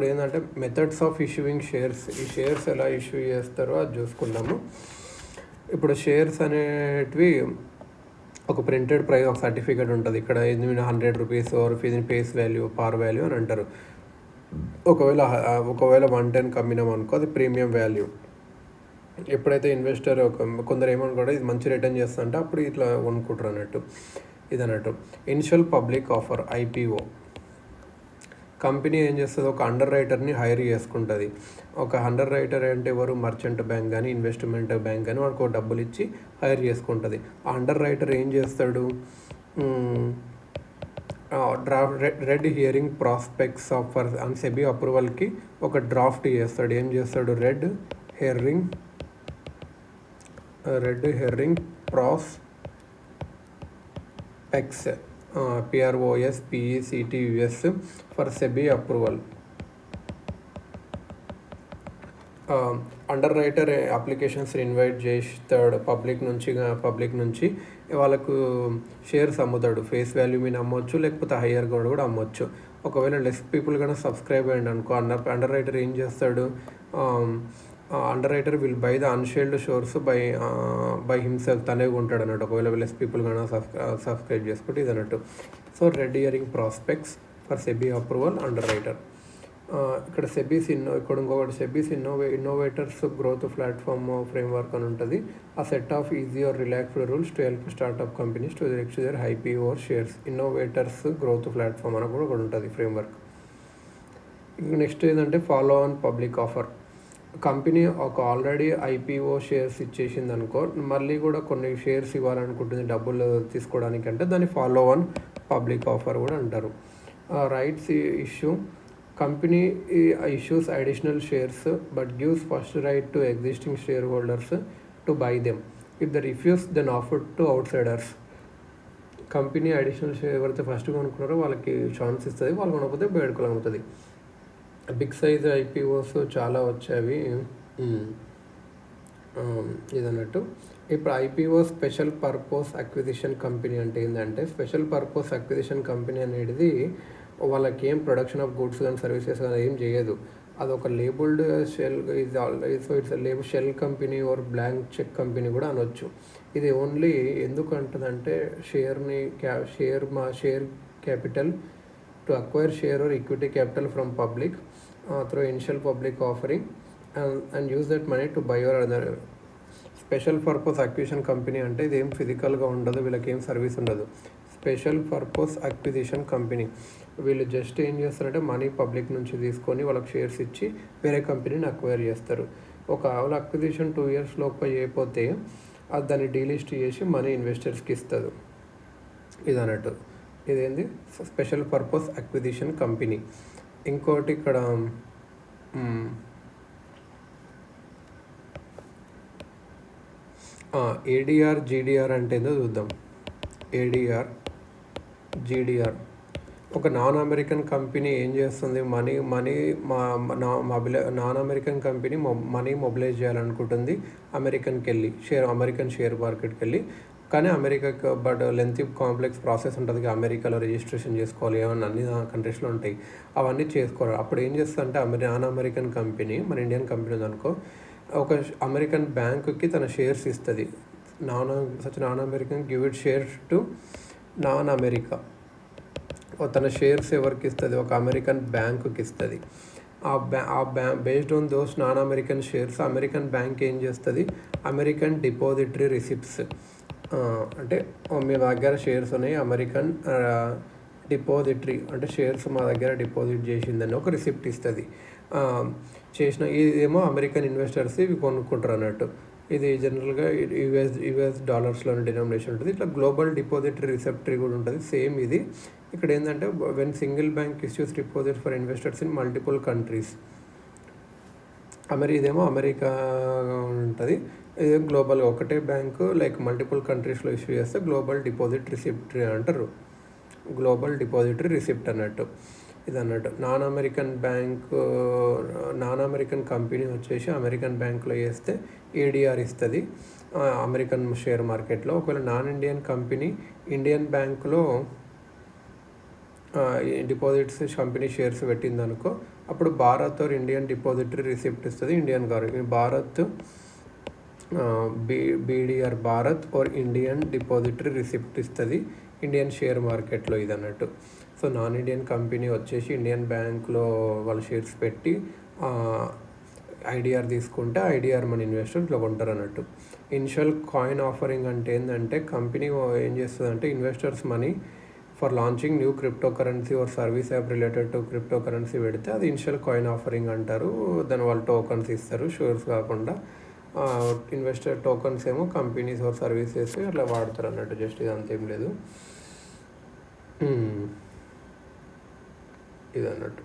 ఇప్పుడు ఏంటంటే methods of issuing shares, ఈ షేర్స్ ఎలా ఇష్యూ చేస్తారో అది చూసుకుందాము. ఇప్పుడు షేర్స్ అనేటివి ఒక ప్రింటెడ్ ప్రైస్, ఒక సర్టిఫికేట్ ఉంటుంది. ఇక్కడ ఇది 100 రూపీస్ ఆర్ ఇది ఫేస్ వాల్యూ, పార్ వాల్యూ అని అంటారు. ఒకవేళ 110 అమ్మినాం అనుకో, అది ప్రీమియం వాల్యూ. ఎప్పుడైతే ఇన్వెస్టర్ కొందరు ఏమనుకోండి ఇది మంచి రిటర్న్ చేస్తుంటే అప్పుడు ఇట్లా కొనుక్కుంటారు అన్నట్టు. ఇది అన్నట్టు initial public offer, IPO. Company ఏం చేస్తుంది, ఒక అండర్ రైటర్ని హైర్ చేసుకుంటుంది. ఒక అండర్ రైటర్ అంటే ఎవరు, మర్చెంట్ బ్యాంక్ కానీ ఇన్వెస్ట్మెంట్ బ్యాంక్ కానీ వాడికి డబ్బులు ఇచ్చి హైర్ చేసుకుంటుంది. ఆ అండర్ రైటర్ ఏం చేస్తాడు, రెడ్ హియరింగ్ ప్రాస్పెక్ట్స్ ఆఫర్ అని సెబీ అప్రూవల్కి ఒక డ్రాఫ్ట్ చేస్తాడు. ఏం చేస్తాడు, red herring prospects PROSPECTUS for SEBI approval. Under writer applications invite చేస్తాడు పబ్లిక్ నుంచి వాళ్ళకు షేర్స్ అమ్ముతాడు. ఫేస్ వాల్యూ మీద అమ్మొచ్చు, లేకపోతే హయ్యర్ కూడా అమ్మొచ్చు. ఒకవేళ లెస్ పీపుల్ కన్నా సబ్స్క్రైబ్ అయ్యండి అనుకో, అండర్ రైటర్ ఏం చేస్తాడు, underwriter will buy the unshared shares by himself, తనే ఉంటాడు అన్నట్టు. ఒకవేళ లెస్ పీపుల్ కన్నా సబ్స్క్రైబ్ చేసుకుంటే ఇది అన్నట్టు. So red herring prospectus for SEBI approval, underwriter. ఇక్కడ ఇంకొకటి SEBI's innovators growth platform framework అని ఉంటుంది. A set of easy or relaxed rules to help startup companies to reach their IPO or shares. Innovators growth platform అని కూడా ఒకటి ఉంటుంది framework. Next ఏంటంటే follow on public offer. Company ఒక already IPO shares ఇచ్చేసింది అనుకో, మళ్ళీ కూడా కొన్ని షేర్స్ ఇవ్వాలనుకుంటుంది డబ్బులు తీసుకోవడానికి, అంటే దాన్ని ఫాలో ఆన్ పబ్లిక్ ఆఫర్ కూడా అంటారు. Rights issue, company issues additional shares but gives first right to existing shareholders to buy them. If they refuse then offer to outsiders. Company additional share ఎవరైతే first కొనుక్కున్నారో వాళ్ళకి chance ఇస్తుంది, వాళ్ళు కొనకపోతే బయటకు అమ్ముతుంది. Big size IPOs చాలా వచ్చేవి ఇదన్నట్టు. ఇప్పుడు IPO special purpose acquisition company అంటే ఏంటంటే, స్పెషల్ పర్పస్ అక్విజిషన్ కంపెనీ అనేది వాళ్ళకి ఏం ప్రొడక్షన్ ఆఫ్ గుడ్స్ కానీ సర్వీసెస్ కానీ ఏం చేయదు. అదొక labelled shell so it's label shell company or blank check company కూడా అనొచ్చు. ఇది ఓన్లీ ఎందుకు అంటుందంటే share capital to acquire share or equity capital from public through initial public offering and use that money to buy or other. Special purpose acquisition company అంటే ఇది ఏం ఫిజికల్గా ఉండదు, వీళ్ళకి ఏం సర్వీస్ ఉండదు. స్పెషల్ పర్పస్ అక్విజిషన్ కంపెనీ వీళ్ళు just ఏం చేస్తారంటే మనీ పబ్లిక్ నుంచి తీసుకొని వాళ్ళకి షేర్స్ ఇచ్చి వేరే కంపెనీని అక్వైర్ చేస్తారు. ఒకవేళ అక్విజిషన్ 2 years లోపు అయిపోతే అది దాన్ని డీలిస్ట్ చేసి మనీ ఇన్వెస్టర్స్కి ఇస్తుంది. ఇది అన్నట్టు ఇదేంది స్పెషల్ పర్పస్ అక్విజిషన్ కంపెనీ. ఇంకోటి ఇక్కడ ఏడిఆర్ జీడిఆర్ అంటే ఏందో చూద్దాం. ఏడిఆర్ జీడిఆర్ ఒక నాన్ అమెరికన్ కంపెనీ ఏం చేస్తుంది, non American company money mobilise చేయాలనుకుంటుంది అమెరికన్ షేర్ మార్కెట్కి వెళ్ళి. కానీ అమెరికాకి బట్ లెంతీ కాంప్లెక్స్ ప్రాసెస్ ఉంటుంది, అమెరికాలో రిజిస్ట్రేషన్ చేసుకోవాలి, ఏమన్నా అన్ని కంట్రీస్లో ఉంటాయి, అవన్నీ చేసుకోవాలి. అప్పుడు ఏం చేస్తుందంటే నాన్ అమెరికన్ కంపెనీ, మన ఇండియన్ కంపెనీ ఉందనుకో, ఒక అమెరికన్ బ్యాంకుకి తన షేర్స్ ఇస్తుంది. Non American give it shares to non America. తన షేర్స్ ఎవరికి ఇస్తుంది, ఒక అమెరికన్ బ్యాంకుకి ఇస్తుంది. Based on those non American shares American bank ఏం చేస్తుంది, అమెరికన్ డిపాజిటరీ రిసిప్ట్స్ అంటే మీ దగ్గర షేర్స్ ఉన్నాయి, అమెరికన్ డిపాజిటరీ అంటే షేర్స్ మా దగ్గర డిపాజిట్ చేసిందని ఒక రిసిప్ట్ ఇస్తుంది. ఇదేమో అమెరికన్ ఇన్వెస్టర్స్ ఇవి కొనుక్కుంటారు అన్నట్టు. ఇది జనరల్గా యుఎస్ డాలర్స్లోని డినామినేషన్ ఉంటుంది. ఇట్లా గ్లోబల్ డిపాజిటరీ రిసిప్టరీ కూడా ఉంటుంది సేమ్. ఇది ఇక్కడ ఏంటంటే when single bank issues deposit for investors in multiple countries. ఇదేమో అమెరికా ఉంటుంది, ఇదేమో గ్లోబల్గా ఒకటే బ్యాంకు లైక్ మల్టిపుల్ కంట్రీస్లో ఇష్యూ చేస్తే గ్లోబల్ డిపాజిట్ రిసిప్ట్ అంటారు. గ్లోబల్ డిపాజిటరీ రిసిప్ట్ అన్నట్టు ఇది అన్నట్టు. నాన్ అమెరికన్ కంపెనీ వచ్చేసి అమెరికన్ బ్యాంకులో వేస్తే ఏడిఆర్ ఇస్తుంది అమెరికన్ షేర్ మార్కెట్లో. ఒకవేళ నాన్ ఇండియన్ కంపెనీ ఇండియన్ బ్యాంకులో డిపాజిట్స్ కంపెనీ షేర్స్ పెట్టిందనుకో, అప్పుడు Bharat or Indian depository receipt ఇస్తుంది Indian government. Bharat BDR Bharat or Indian depository receipt ఇస్తుంది ఇండియన్ షేర్ మార్కెట్లో ఇది అన్నట్టు. సో నాన్ ఇండియన్ కంపెనీ వచ్చేసి ఇండియన్ బ్యాంక్లో వాళ్ళ షేర్స్ పెట్టి ఐడిఆర్ తీసుకుంటే ఐడిఆర్ మన ఇన్వెస్టర్స్ ఇట్లా కొంటారు అన్నట్టు. ఇనిషియల్ కాయిన్ ఆఫరింగ్ అంటే ఏంటంటే కంపెనీ ఏం చేస్తుందంటే investors money for launching new crypto currency or service app related to crypto currency పెడితే అది ఇనిషియల్ కాయిన్ ఆఫరింగ్ అంటారు. దాని వాళ్ళు టోకన్స్ ఇస్తారు షేర్స్ కాకుండా. ఇన్వెస్టర్ టోకన్స్ ఏమో కంపెనీస్ ఆర్ సర్వీసెస్ అట్లా వాడతారు అన్నట్టు. జస్ట్ ఇది అంతేం లేదు ఇది అన్నట్టు.